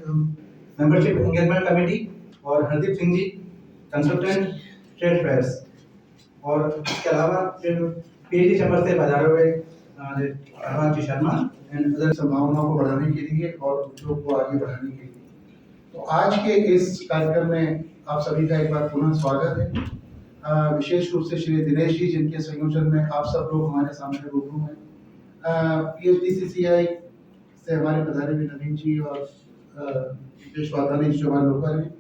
Membership engagement committee और Hardeep Singh ji consultant state affairs और इसके अलावा फिर पीएचडी चैम्बर से पधारे हुए जी शर्मा एंड अदर संभावनाओं को बढ़ाने के लिए और उद्योग को आगे बढ़ाने के लिए। तो आज के इस कार्यक्रम में आप सभी का एक बार पुनः स्वागत है। विशेष रूप से श्री दिनेश जी जिनके संयोजन में आप सब लोग हमारे सामने रूबरू हैं। PHDCCI से हमारे पधारे हुए नवीन जी और मुकेश वाधानी जो हमारे लोकल हैं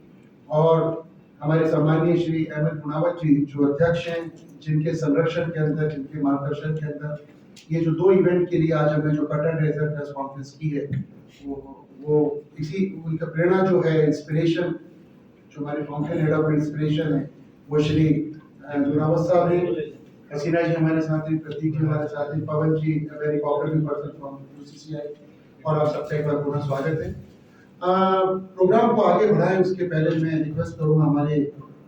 और हमारे सम्मानीय श्री अहमद मुनावत जी जो अध्यक्ष हैं, जिनके संरक्षण के अंदर, जिनके मार्गदर्शन के अंदर ये जो दो इवेंट के लिए आज हमने जो curtain raiser press conference की है वो इसी उनका प्रेरणा जो है, इंस्पिरेशन जो हमारे फाउंटेन हेड ऑफ इंस्पिरेशन है वो श्री मुनावत साहब हैं। हसीना जी हमारे साथ हैं, प्रतीक जी हमारे साथ हैं, Pawan ji very cooperative person from UCCI और आप सबका एक बार पुनः स्वागत है। प्रोग्राम को आगे बढ़ाएं उसके पहले मैं रिक्वेस्ट करूंगा हमारे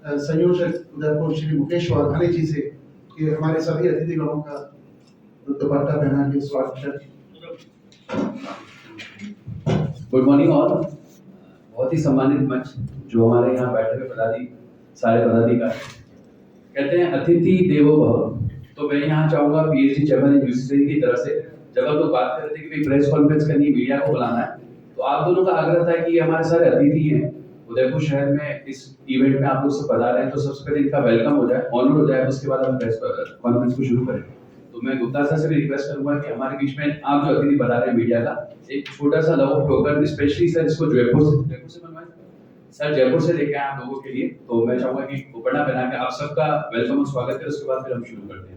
संयोजक उदयपुर श्री मुकेश वाधानी जी से कि हमारे सभी अतिथिगणों का दुपट्टा पहना के स्वागत करें। Good morning all. बहुत ही सम्मानित मंच जो हमारे यहाँ बैठे हुए सारे पदाधिकारी कहते हैं अतिथि देवो भव। तो मैं यहाँ चाहूँगा PhD चैम्बर UCCI की तरफ से जब हम लोग बात कर रहे थे कि प्रेस कॉन्फ्रेंस करनी, मीडिया को बुलाना है, तो आप दोनों का आग्रह था कि हमारे सारे अतिथि हैं उदयपुर शहर में इस इवेंट में आप लोग से पधारे हैं, तो सबसे पहले इनका वेलकम हो जाए, ऑनर हो जाए, उसके बाद हम प्रेस कॉन्फ्रेंस को शुरू करें। तो मैं गुप्ता सर से भी रिक्वेस्ट करूंगा कि हमारे बीच में आप जो अतिथि बता रहे हैं मीडिया का एक छोटा सा लव टोकन स्पेशली सर इसको जयपुर से बनवाएं सर, जयपुर से लेके आए आप लोगों के लिए। तो मैं चाहूंगा कि दुपट्टा पहना के आप सबका वेलकम और स्वागत करें, उसके बाद फिर हम शुरू करते हैं।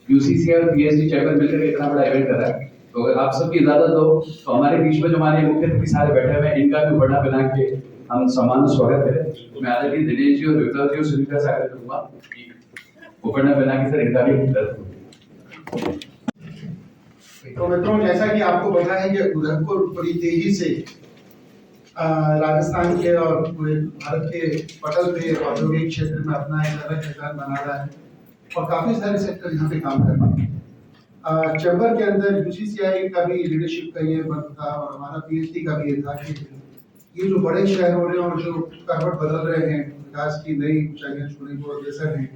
UCCI और PhD चैम्बर मिलकर इतना बड़ा इवेंट कर रहा है, तो अगर आप सबकी इजाजत हो तो हमारे बीच में जो हमारे मुख्य अतिथि सारे बैठे हुए हैं इनका भी दुपट्टा पहना के हम सम्मान और स्वागत करें। तो मैं आदरणीय दिनेश जी और विप्लव जी और सुनीता से आग्रह करूंगा कि दुपट्टा पहना के सर इनका भी तो मित्रों, जैसा कि आपको पता है कि उदयपुर बड़ी तेजी से राजस्थान के और पूरे भारत के पटल पे औद्योगिक क्षेत्र में अपना एक अलग पहचान बना रहा है और काफी सारे सेक्टर यहाँ पे काम कर रहे हैं। चैम्बर के अंदर UCCI का भी लीडरशिप का ये मत था और हमारा PhD का भी ये था कि ये जो बड़े शहर हो रहे हैं और जो करवट बदल रहे हैं, विकास की नई ऊंचाइयां छूने को अग्रसर हैं,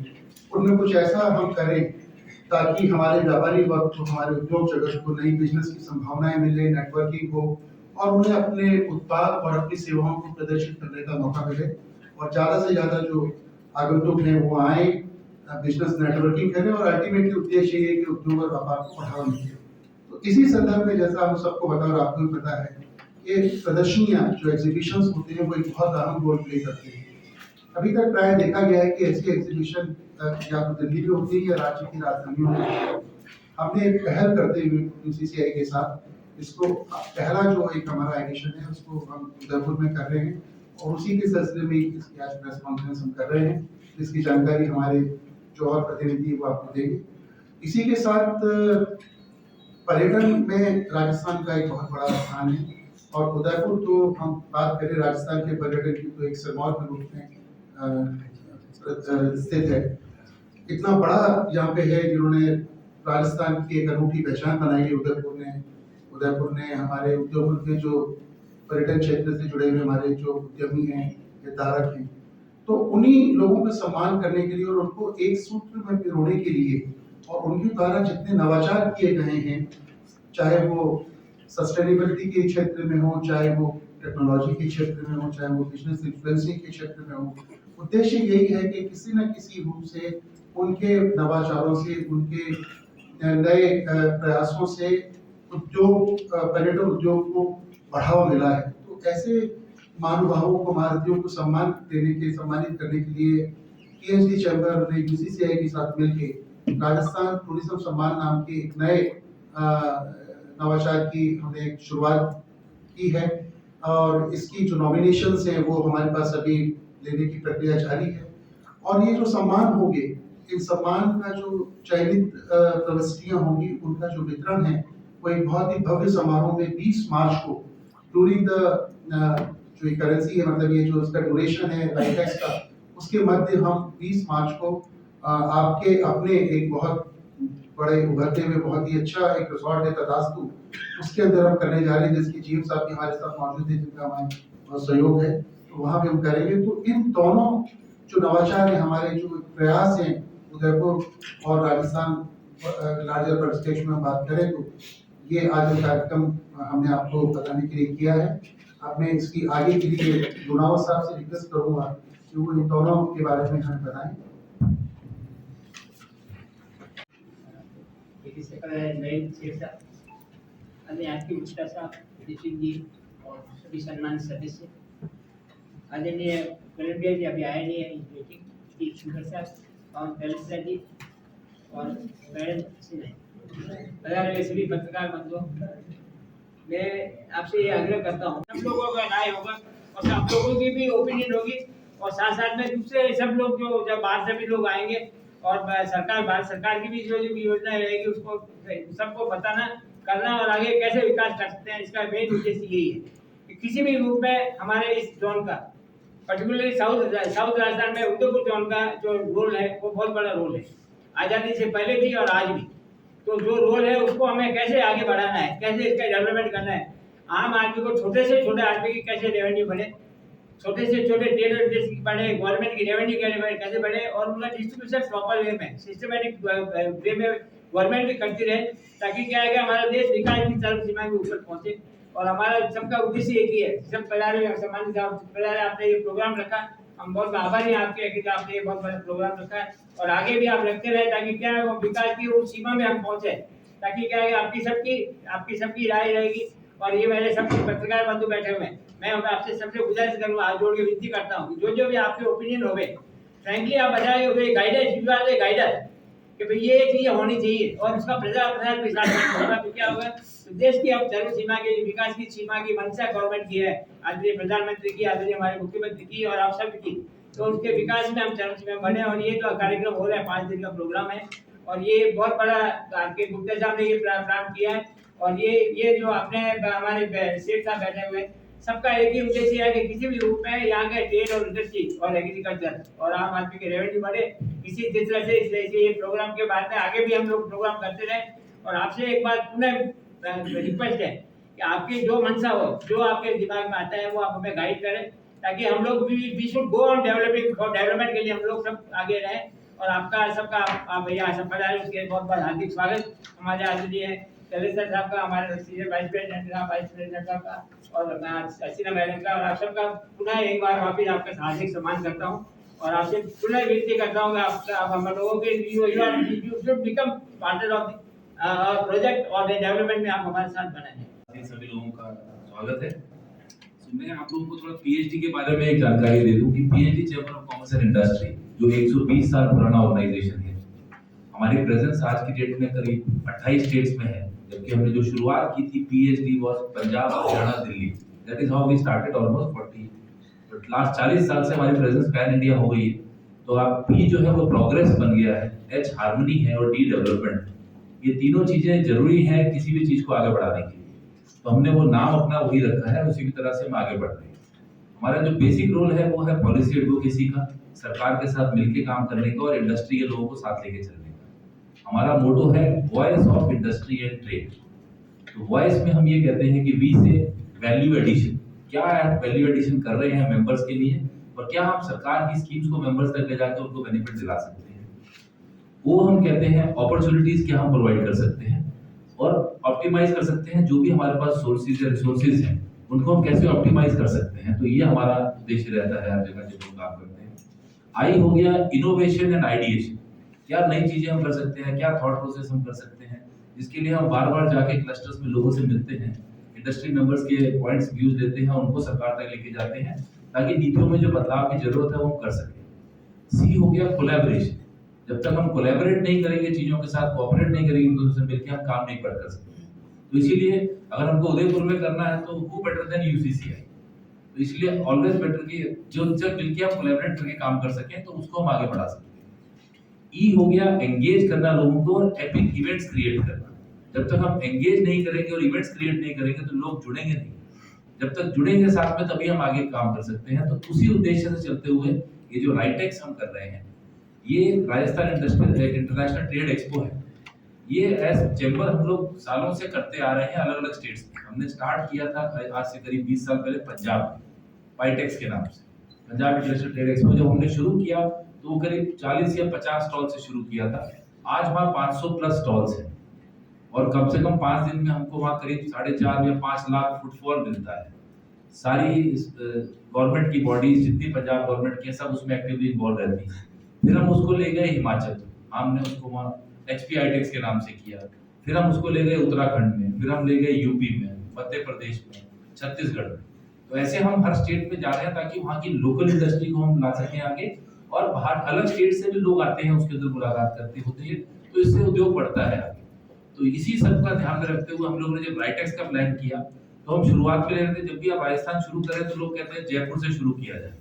उनमें कुछ ऐसा हम करें ताकि हमारे व्यापारी वर्ग को, हमारे उद्योग जगत को नई बिजनेस की संभावनाएं मिले, नेटवर्किंग हो और उन्हें अपने उत्पाद और अपनी सेवाओं को प्रदर्शित करने का मौका मिले और ज्यादा से ज्यादा जो आगंतुक हैं वो आए, बिजनेस नेटवर्किंग करें और अल्टीमेटली उद्देश्य ये कि उद्योग और व्यापार को बढ़ावा मिले। तो इसी संदर्भ में जैसा हम सबको पता और आपको भी पता है, ये प्रदर्शनियां जो एग्जीबिशंस होते हैं वो एक बहुत अहम रोल प्ले करते हैं। अभी तक प्राय देखा गया है कि ऐसी एग्जीबिशन या तो दिल्ली में होती है या राज्य की राजधानियों में। हमने एक पहल करते हुए UCCI के साथ इसको पहला जो एक हमारा एडिशन है उसको हम उदयपुर में कर रहे हैं और उसी के सिलसिले में इसकी आज प्रेस कॉन्फ्रेंस हम कर रहे हैं। इसकी जानकारी हमारे जो और प्रतिनिधि वो आपको देंगे। इसी के साथ पर्यटन में राजस्थान का एक बहुत बड़ा स्थान है और उदयपुर तो हम बात करें राजस्थान के पर्यटन की तो एक सिरमौर के रूप में स्थित है। इतना बड़ा यहाँ पे है जिन्होंने राजस्थान की एक अनूठी पहचान बनाई है उदयपुर ने हमारे उद्योगों के जो पर्यटन क्षेत्र से जुड़े हुए हमारे जो उद्यमी हैं, हितधारक हैं, तो उन्हीं लोगों का सम्मान करने के लिए और उनको एक सूत्र में पिरोने के लिए और उनके द्वारा जितने नवाचार किए गए हैं, चाहे वो सस्टेनेबिलिटी के क्षेत्र में हो, चाहे वो टेक्नोलॉजी के क्षेत्र में हो, चाहे वो बिजनेस इन्फ्लुएंसिंग के क्षेत्र में हो, उद्देश्य यही है कि किसी न किसी रूप से उनके नवाचारों से, उनके नए प्रयासों से पर्यटन उद्योग को बढ़ावा मिला है। तो ऐसे महानुभावों को, महारथियों को सम्मानित करने के लिए PhD चैम्बर ने UCCI के साथ मिलकर राजस्थान टूरिज्म सम्मान नाम के एक नए नवाचार की हमने एक शुरुआत की है और इसकी जो नॉमिनेशंस हैं वो हमारे पास अभी लेने की प्रक्रिया जारी है। और ये जो सम्मान होंगे, इन सम्मान का जो चयनित प्रविष्टियां होंगी, उनका जो वितरण है वो एक बहुत ही भव्य समारोह में 20 मार्च को ड्यूरिंग द जो करेंसी है, मतलब ये जो इसका ड्यूरेशन है राइटेक्स का, उसके मध्य हम 20 मार्च को आपके अपने एक बहुत बड़े उभरते हुए बहुत ही अच्छा एक रिसोर्ट है तदास्तु, उसके अंदर हम करने जा रहे हैं, जिसकी जीएम साहब भी हमारे साथ मौजूद है, जिनका हमारे बहुत सहयोग है, तो वहाँ पे हम करेंगे। तो इन दोनों जो नवाचार है, हमारे जो प्रयास हैं उदयपुर और राजस्थान लार्जर पर स्टेज में हम बात करें तो ये आज जो कार्यक्रम हमने आपको बताने के लिए किया है। अब मैं इसकी आगे के लिए गुनावत साहब से रिक्वेस्ट करूंगा कि वो इन दोनों के बारे में हमें बताएं। आपकी उच्चता साहब, सिंह जी और सभी सम्मानित सदस्य, आदरणीय कलेक्टर जी अभी आए नहीं है इस मीटिंग की, शुगर साहब और कलेक्टर जी और मैडम सिन्हा, सभी पत्रकार बंधुओं, मैं आपसे ये आग्रह करता हूँ, सब लोगों का राय होगा और सब लोगों की भी ओपिनियन होगी, और साथ साथ में दूसरे सब लोग जो जब बाहर से भी लोग आएंगे और भारत सरकार की भी जो योजना रहेगी उसको सबको बताना, करना और आगे कैसे विकास कर सकते हैं, इसका मेन उद्देश्य यही है कि किसी भी रूप में हमारे इस जोन का, पर्टिकुलरली साउथ राजस्थान में उदयपुर जोन का जो रोल है वो बहुत बड़ा रोल है, आज़ादी से पहले भी और आज भी। तो जो रोल है उसको हमें कैसे आगे बढ़ाना है, कैसे इसका डेवलपमेंट करना है, आम आदमी को, छोटे से छोटे आदमी की कैसे रेवेन्यू बढ़े, छोटे से छोटे टेलर बढ़े, गवर्नमेंट की रेवेन्यू कैसे बढ़े, और उनका डिस्ट्रीब्यूशन प्रॉपर वे में, सिस्टमेटिक वे में गवर्नमेंट भी करती रहे, ताकि क्या है कि हमारा देश विकास की चरम सीमा के ऊपर पहुंचे। और हमारा सबका उद्देश्य एक ही है। सब पधारे सम्मानित पधारे, आपने ये प्रोग्राम रखा, हम बहुत आभारी हैं आपके कि आपने ये बहुत बड़ा प्रोग्राम रखा है और आगे भी आप रखते रहे, ताकि क्या है वो विकास की उस सीमा में हम पहुंचे, ताकि क्या है आपकी सबकी राय रहेगी। और ये मेरे सब पत्रकार बंधु बैठे हुए हैं, मैं आपसे सबसे गुजारिश करूंगा, हाथ जोड़ के विनती करता हूँ, जो भी आपके ओपिनियन होंगे, फ्रैंकली आप बताइए, गाइडेंस गाइडर कि भाई ये चीज होनी चाहिए और उसका प्रचार प्रसार होगा, तो क्या होगा, तो देश की अब चरम सीमा के विकास की सीमा की मंशा गवर्नमेंट की है, आदरणीय प्रधानमंत्री की, आदरणीय हमारे मुख्यमंत्री की और आप सब की, तो उसके विकास में हम चरम सीमा बने। और ये जो कार्यक्रम हो रहा है 5 दिन का प्रोग्राम है और ये बहुत बड़ा आपके गुप्ता साहब ने ये प्लान किया है। और ये जो अपने हमारे सेठ साहब बैठे हुए, सबका एक ही उद्देश्य है कि किसी भी रूप में यहाँ के ट्रेड और इंडस्ट्री और एग्रीकल्चर और आम आदमी के रेवेन्यू बढ़े, इसी तरह से इसलिए ये प्रोग्राम के बाद में आगे भी हम लोग प्रोग्राम करते रहे। और आपसे एक बात पुनः रिक्वेस्ट है कि आपकी जो मंशा हो, जो आपके दिमाग में आता है वो आप हमें गाइड करें, ताकि हम लोग we should go on development के लिए हम लोग सब आगे रहें। और आपका सबका आप भैया सब पधारे, उसके बहुत बहुत हार्दिक स्वागत। हमारे आदरणीय कलेक्टर साहब का, हमारे सीनियर वाइस प्रेसिडेंट साहब का और हसीना मैडम का, और आप सबका पुनः एक बार वापिस आपका हार्दिक सम्मान करता हूँ और आपसे पुनः विनती करता हूँ कि आप हम लोगों के you should become partner of project और डेवलपमेंट में आप हमारे साथ बने हैं। सभी लोगों का स्वागत है। मैं आप लोगों को थोड़ा पीएचडी के बारे में एक जानकारी दे दूं कि PhD chamber of commerce and industry जो 120 साल पुराना ऑर्गेनाइजेशन है, हमारी प्रेजेंस आज की डेट में करीब 28 स्टेट्स में है, जबकि हमने जो शुरुआत की थी PHD was Punjab, Haryana, Delhi. That is how we started almost 40 but last 40 साल से हमारी प्रेजेंस पैन इंडिया हो गई है। तो आप पी जो है वो प्रोग्रेस बन गया है, एच हार्मनी है और डी डेवलपमेंट। ये तीनों चीजें जरूरी हैं किसी भी चीज को आगे बढ़ाने के लिए, तो हमने वो नाम अपना वही रखा है, उसी की तरह से हम आगे बढ़ रहे हैं। हमारा जो बेसिक रोल है वो है पॉलिसी एडवोकेसी का, सरकार के साथ मिलकर काम करने का और इंडस्ट्री के लोगों को साथ लेके चलने का। हमारा मोटो है voice of industry and trade. तो वॉइस में हम ये कहते हैं कि वी से वैल्यू एडिशन, क्या वैल्यू एडिशन कर रहे हैं मेंबर्स के लिए और क्या हम सरकार की स्कीम्स को मेंबर्स तक ले जाकर उनको बेनिफिट दिला सकते हैं। वो हम कहते हैं अपॉर्चुनिटीज क्या हम प्रोवाइड कर सकते हैं और ऑप्टिमाइज कर सकते हैं, जो भी हमारे पास सोर्सेज या रिसोर्सेज हैं उनको हम कैसे ऑप्टिमाइज कर सकते हैं। तो ये हमारा उद्देश्य रहता है हर जगह जब हम काम करते हैं। आई हो गया इनोवेशन एंड आइडिएशन, क्या नई चीजें हम कर सकते हैं, क्या थॉट प्रोसेस हम कर सकते हैं, जिसके लिए हम बार बार जाके क्लस्टर्स में लोगों से मिलते हैं, इंडस्ट्री मेंबर्स के पॉइंट्स व्यूज लेते हैं, उनको सरकार तक लेके जाते हैं ताकि नीतियों में जो बदलाव की जरूरत है वो हम कर सकें। सी हो गया कोलैबोरेशन, जब तक हम कोलैबोरेट नहीं करेंगे, चीजों के साथ कोऑपरेट नहीं करेंगे, तो उससे मिलकर हम काम नहीं कर सकते। तो इसीलिए अगर हमको उदयपुर में करना है तो वो बेटर देन यूसीसीआई, तो इसलिए ऑलवेज बेटर कि जो जब मिलकर हम कोलैबोरेट करके काम कर सकें तो उसको हम आगे बढ़ा सकते हैं। ई हो गया एंगेज करना लोगों को और एपिक इवेंट्स क्रिएट करना। जब तक हम एंगेज नहीं करेंगे और इवेंट्स क्रिएट नहीं करेंगे तो लोग जुड़ेंगे नहीं। जब तक जुड़ेंगे साथ में तभी हम आगे काम कर सकते हैं। तो उसी उद्देश्य से चलते हुए ये जो राइटेक्स हम कर रहे हैं, ये Rajasthan industrial international trade expo है। ये एज चैम्बर हम लोग सालों से करते आ रहे हैं अलग अलग स्टेट्स में। हमने स्टार्ट किया था आज से करीब 20 साल पहले पंजाब में, पाइटेक्स के नाम से। पंजाब इंटरनेशनल ट्रेड एक्सपो जब हमने शुरू किया तो वो करीब 40 या 50 स्टॉल से शुरू किया था। आज वहाँ 500 प्लस स्टॉल्स हैं और कम से कम 5 दिन में हमको वहाँ करीब 4.5 या 5 लाख फुटफॉल मिलता है। सारी गवर्नमेंट की बॉडीज जितनी पंजाब गवर्नमेंट की सब उसमें एक्टिवली इन्वॉल्व रहती हैं। फिर हम उसको ले गए हिमाचल, हमने उसको वहाँ HPITEX के नाम से किया। फिर हम उसको ले गए उत्तराखंड में, फिर हम ले गए यूपी में, मध्य प्रदेश में, छत्तीसगढ़ में। तो ऐसे हम हर स्टेट में जा रहे हैं ताकि वहाँ की लोकल इंडस्ट्री को हम ला सकें आगे, और बाहर अलग स्टेट से भी लोग आते हैं, उसके अंदर मुलाकात करते होते हैं, तो इससे उद्योग बढ़ता है आगे। तो इसी सब का ध्यान में रखते हुए हम लोगों ने जब राइटेक्स का प्लान किया तो हम शुरुआत में ले रहे थे जब भी आप राजस्थान शुरू करें तो लोग कहते हैं जयपुर से शुरू किया जाए।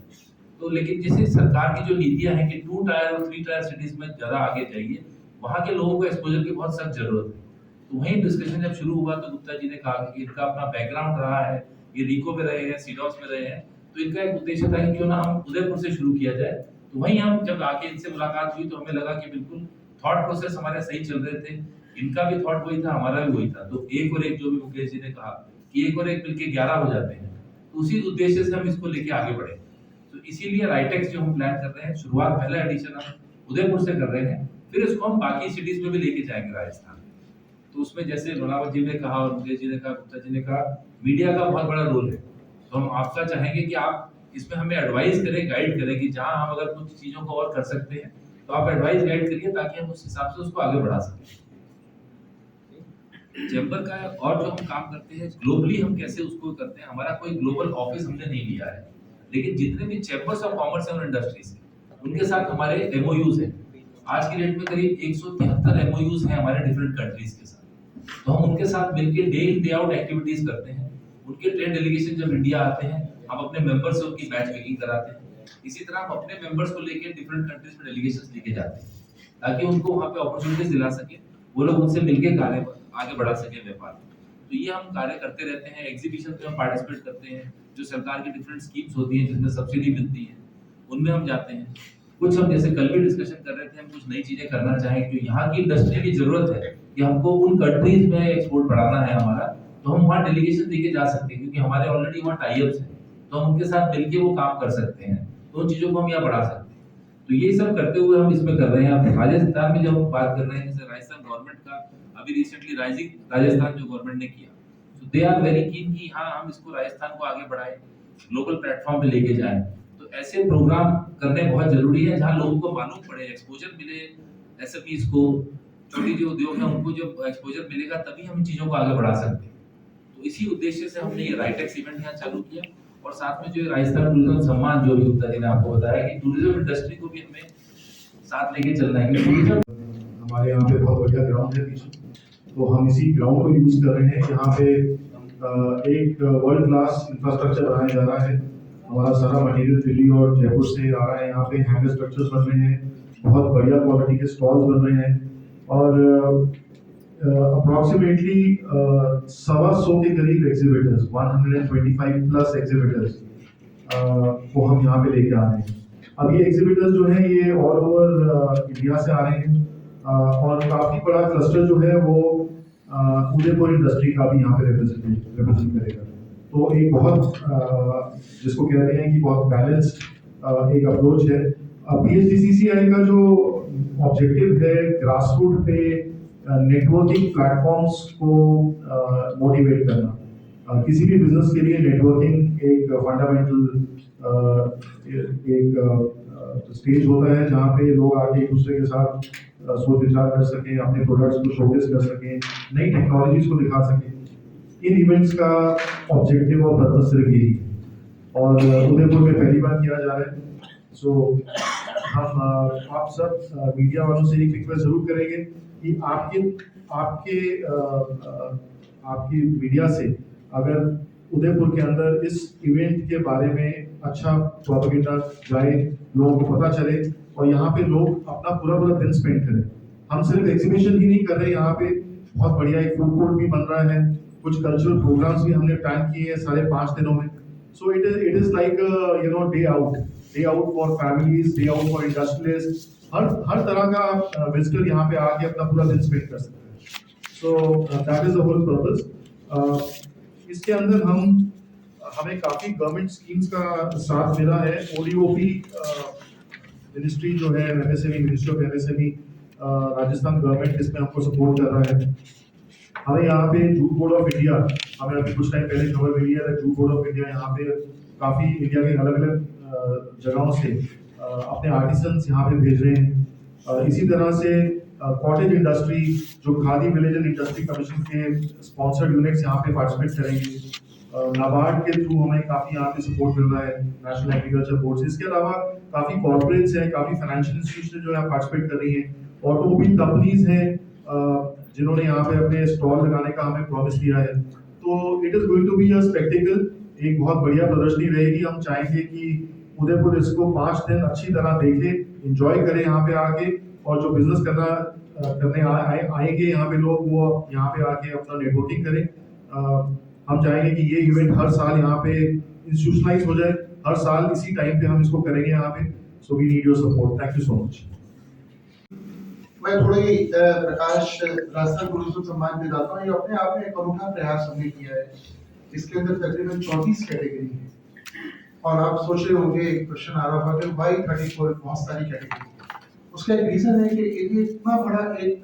तो लेकिन जैसे सरकार की जो नीतियां हैं कि 2 टायर और 3 टायर सिटीज में ज्यादा आगे जाइए, वहाँ के लोगों को एक्सपोजर की बहुत सख्त जरूरत है। तो वहीं डिस्कशन जब शुरू हुआ तो गुप्ता जी ने कहा कि इनका अपना बैकग्राउंड रहा है, ये रिको में रहे हैं, सीडॉक्स में रहे हैं, तो इनका एक उद्देश्य था कि क्यों ना हम उदयपुर से शुरू किया जाए। तो वहीं हम जब आके इनसे मुलाकात हुई तो हमें लगा कि बिल्कुल थॉट प्रोसेस हमारे सही चल रहे थे, इनका भी थॉट वही था, हमारा भी वही था। तो एक और एक जो भी मुकेश जी ने कहा कि एक और एक मिलके 11 हो जाते हैं, तो उसी उद्देश्य से हम इसको लेके आगे बढ़े। तो इसीलिए राइटेक्स जो हम प्लान कर रहे हैं, शुरुआत पहला एडिशन हम उदयपुर से कर रहे हैं, फिर इसको हम बाकी सिटीज में भी लेके जाएंगे राजस्थान। तो उसमें जैसे रोनावत जी ने कहा और मुकेश जी ने कहा, गुप्ता जी ने कहा, मीडिया का बहुत बड़ा रोल है। तो हम आपका चाहेंगे कि आप इसमें हमें एडवाइस करें, गाइड करें कि जहां हम अगर कुछ चीजों को और कर सकते हैं तो आप एडवाइस गाइड करिए ताकि हम उस हिसाब से उसको आगे बढ़ा सकें। चैम्बर का और जो हम काम करते हैं ग्लोबली, हम कैसे उसको करते हैं, हमारा कोई ग्लोबल ऑफिस हमने नहीं लिया है, लेकिन जितने भी चैम्बर्स ऑफ कॉमर्स और इंडस्ट्रीज उनके साथ हमारे एमओयूज हैं। आज की डेट में करीब 173 एमओयूज हैं हमारे डिफरेंट कंट्रीज के साथ। तो हम उनके साथ मिलकर day in day out activities करते हैं। उनके ट्रेड डेलीगेशन जब इंडिया आते हैं, हम अपने मेंबर्स से उनकी बैच मेकिंग कराते हैं। इसी तरह हम अपने मेंबर्स को लेकर डिफरेंट कंट्रीज में डेलीगेशंस लेके जाते हैं ताकि उनको वहां पे अपॉर्चुनिटीज दिला सके, वो लोग उनसे मिलकर कार्य आगे बढ़ा सके व्यापार। तो ये हम कार्य करते रहते हैं। एग्जीबिशन में हम पार्टिसिपेट करते हैं, जो सरकार की डिफरेंट स्कीम्स होती हैं जिसमें सब्सिडी मिलती है, उनमें हम जाते हैं। कुछ हम जैसे कल भी डिस्कशन कर रहे थे, हम कुछ नई चीजें करना चाहें जो यहाँ की इंडस्ट्री की जरूरत है कि हमको उन कंट्रीज में एक्सपोर्ट बढ़ाना है हमारा, तो हम वहाँ डेलीगेशन लेके जा सकते हैं क्योंकि हमारे ऑलरेडी वहाँ टाई-अप्स हैं, तो हम उनके साथ मिलके वो काम कर सकते हैं। तो उन चीजों को हम यहाँ बढ़ा सकते हैं। तो ये सब करते हुए हम इसमें कर रहे हैं। अब राजस्थान में जब हम बात कर रहे हैं, जैसे राजस्थान गवर्नमेंट का अभी रिसेंटली राइजिंग राजस्थान जो गवर्नमेंट ने किया, तो दे आर वेरी कीन कि हाँ हम इसको राजस्थान को आगे बढ़ाएं, ग्लोबल प्लेटफॉर्म पे लेके जाएं। तो ऐसे प्रोग्राम करने बहुत जरूरी है जहाँ लोगों को मालूम पड़े, एक्सपोजर मिले, एसएमईज को, छोटी जो उद्योग है उनको जब एक्सपोजर मिलेगा तभी हम चीजों को आगे बढ़ा सकते हैं। तो इसी उद्देश्य से हमने ये राइटेक्स इवेंट यहाँ चालू किया, और साथ में जो राजस्थान टूरिज्म सम्मान जो भी गुप्ता जी ने आपको बताया कि टूरिज्म इंडस्ट्री को भी हमें साथ लेके चलना है। टूरिज्म हमारे यहाँ पे बहुत बढ़िया ग्राउंड है पीछे, तो हम इसी ग्राउंड को यूज कर रहे हैं। यहाँ पे एक वर्ल्ड क्लास इंफ्रास्ट्रक्चर बनाया जा रहा है। हमारा सारा मटेरियल दिल्ली और जयपुर से आ रहा है। यहाँ पे हैंगर स्ट्रक्चर्स बन रहे हैं, बहुत बढ़िया क्वालिटी के स्टॉल्स बन रहे हैं, और अप्रॉक्सीमेटली 125 के करीब एग्जीबिटर्स, 125 प्लस एग्जीबिटर्स को हम यहाँ पे लेके आ रहे हैं। अब ये एग्जीबिटर्स जो हैं ये ऑल ओवर इंडिया से आ रहे हैं, और काफ़ी बड़ा क्लस्टर जो है वो उदयपुर इंडस्ट्री का भी यहाँ पे रिप्रेजेंट करेगा। तो एक बहुत जिसको कहते हैं कि बहुत बैलेंस्ड एक अप्रोच है। PHDCCI का जो ऑब्जेक्टिव है ग्रासरूट पे नेटवर्किंग प्लेटफॉर्म्स को मोटिवेट करना। किसी भी बिजनेस के लिए नेटवर्किंग एक फंडामेंटल एक स्टेज होता है जहाँ पे लोग आके एक दूसरे के साथ सोच विचार कर सकें, अपने प्रोडक्ट्स को शोकेस कर सकें, नई टेक्नोलॉजीज को दिखा सकें। इन इवेंट्स का ऑब्जेक्टिव और पर्पस सिर्फ यही है, और उदयपुर में पहली बार किया जा रहा है। सो हम आप सब मीडिया वालों से एक रिक्वेस्ट जरूर करेंगे कि आपकी मीडिया से अगर उदयपुर के अंदर इस इवेंट के बारे में अच्छा प्रोपेगेंडा जाए, लोगों को पता चले, और यहाँ पे लोग अपना पूरा दिन स्पेंड करें। हम सिर्फ एग्जीबिशन ही नहीं कर रहे, यहाँ पे बहुत बढ़िया एक फूड कोर्ट भी बन रहा है, कुछ कल्चरल प्रोग्राम्स भी हमने प्लान किए हैं 5.5 दिनों में। So it is like day out, day out for families, day out for industrialist, हर तरह का विजिटर यहाँ पे आके अपना पूरा दिन स्पेंड कर सकते हैं। So that is the whole purpose. इसके अंदर हमें काफ़ी गवर्नमेंट स्कीम्स का साथ मिला है। ओडीओपी मिनिस्ट्री जो है, MSME, ministry of MSME, Rajasthan government इसमें हमको सपोर्ट कर रहा है। हमें यहाँ पे जूट बोर्ड ऑफ इंडिया, हमें अभी कुछ टाइम पहले खबर मिली है, जूट बोर्ड ऑफ इंडिया यहाँ पे काफ़ी इंडिया के अलग अलग जगहों से अपने आर्टिसंस यहाँ पे भेज रहे हैं। इसी तरह से कॉटेज इंडस्ट्री, जो khadi village and industry commission के स्पॉन्सर्ड यूनिट्स यहाँ पे पार्टिसिपेट करेंगे। नाबार्ड के थ्रू हमें काफ़ी यहाँ पे सपोर्ट मिल रहा है, नेशनल एग्रीकल्चर बोर्ड से। इसके अलावा काफ़ी कॉर्पोरेट्स हैं, काफ़ी फाइनेंशियल इंस्टीट्यूशन जो यहाँ पार्टिसिपेट कर रही हैं, ऑटोमोबाइल कंपनीज हैं जिन्होंने यहाँ पे अपने स्टॉल लगाने का हमें प्रॉमिस दिया है। तो it is going to be a spectacle, एक बहुत बढ़िया प्रदर्शनी रहेगी। हम चाहेंगे कि उदयपुर इसको 5 दिन अच्छी तरह देखे, एंजॉय करें यहाँ पे आके, और जो बिजनेस करने आएंगे यहाँ पे लोग, वो यहाँ पे आके अपना नेटवर्किंग करें। हम चाहेंगे कि ये इवेंट हर साल यहाँ पे इंस्टीट्यूशनलाइज हो जाए, हर साल इसी टाइम पे हम इसको करेंगे यहाँ पे। So we need your support. Thank you so much. मैं थोड़ा ही प्रकाश राजस्थान टूरिज्म सम्मान में जाता हूँ। ये अपने आप में एक अनूठा प्रयास हमने किया है। इसके अंदर तकरीबन 34 कैटेगरी है, और आप सोच रहे होंगे, एक क्वेश्चन आ रहा होगा कि वाई 34, बहुत सारी कैटेगरी। उसका एक रीजन है कि ये इतना बड़ा एक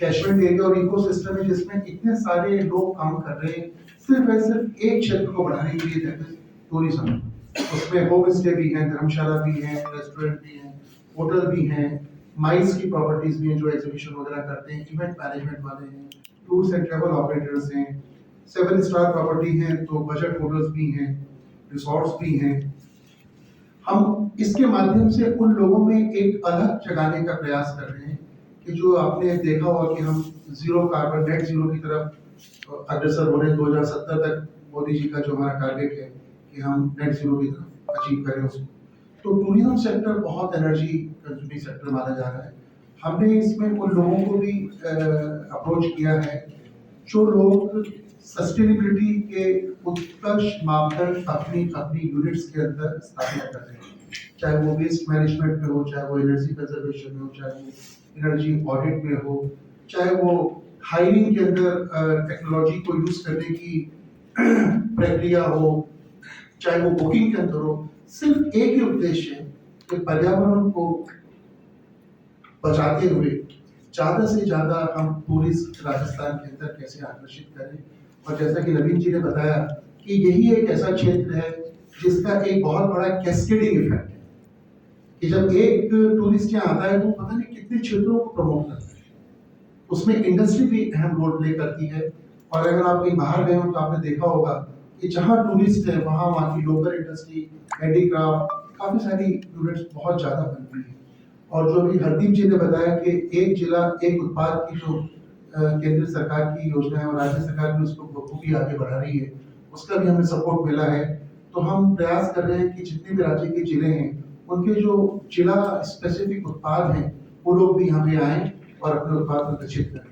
कैचमेंट एरिया और इकोसिस्टम है जिसमें इतने सारे लोग काम कर रहे हैं सिर्फ एक क्षेत्र को बढ़ाने के लिए, टूरिज्म। उसमें होम स्टे भी है, धर्मशाला भी है, रेस्टोरेंट भी है, होटल भी हैं, माइंस की प्रॉपर्टीज भी हैं जो एग्जीबिशन वगैरह करते हैं, इवेंट मैनेजमेंट वाले हैं, टूर्स एंड ट्रैवल ऑपरेटर्स हैं, 7 स्टार प्रॉपर्टी हैं, तो बजट होटल्स भी हैं, रिसोर्ट्स भी हैं। हम इसके माध्यम से उन लोगों में एक अलग जगाने का प्रयास कर रहे हैं कि जो आपने देखा होगा कि हम जीरो कार्बन, नेट जीरो की तरफ अग्रसर हो रहे हैं। 2070 तक मोदी जी का जो हमारा टारगेट है कि हम नेट जीरो की तरफ अचीव करें उसको। तो टूरिज्म सेक्टर बहुत एनर्जी कंज्यूमिंग सेक्टर माना जा रहा है। हमने इसमें उन लोगों को भी अप्रोच किया है जो लोग सस्टेनेबिलिटी के उत्कर्ष मापदंड अपनी यूनिट्स के अंदर स्थापित कर रहे हैं, चाहे वो वेस्ट मैनेजमेंट में हो, चाहे वो एनर्जी कंजर्वेशन में हो, चाहे वो एनर्जी ऑडिट में हो, चाहे वो हायरिंग के अंदर टेक्नोलॉजी को यूज करने की प्रक्रिया हो, चाहे वो बुकिंग के अंदर हो। सिर्फ एक ही उद्देश्य है कि पर्यावरण को बचाते हुए ज्यादा से ज्यादा हम टूरिस्ट राजस्थान के अंदर कैसे आकर्षित करें। और जैसा कि नवीन जी ने बताया कि यही एक ऐसा क्षेत्र है जिसका एक बहुत बड़ा कैस्केडिंग इफेक्ट है कि जब एक टूरिस्ट यहाँ आता है तो पता नहीं कितने क्षेत्रों को प्रमोट करता है। उसमें इंडस्ट्री भी अहम रोल प्ले करती है। और अगर आप कहीं बाहर गए हो तो आपने देखा होगा कि जहाँ टूरिस्ट है वहाँ की लोकल इंडस्ट्री, हैंडीक्राफ्ट, काफी सारी यूनिट्स बहुत ज्यादा बनती है। और जो भी हरदीप जी ने बताया कि एक जिला एक उत्पाद की जो केंद्र सरकार की योजना है और राज्य सरकार भी उसको बखूबी आगे बढ़ा रही है, उसका भी हमें सपोर्ट मिला है। तो हम प्रयास कर रहे हैं कि जितने भी राज्य के जिले हैं उनके जो जिला स्पेसिफिक उत्पाद हैं वो लोग भी यहाँ पे आए और अपने उत्पाद को प्रदर्शित करें।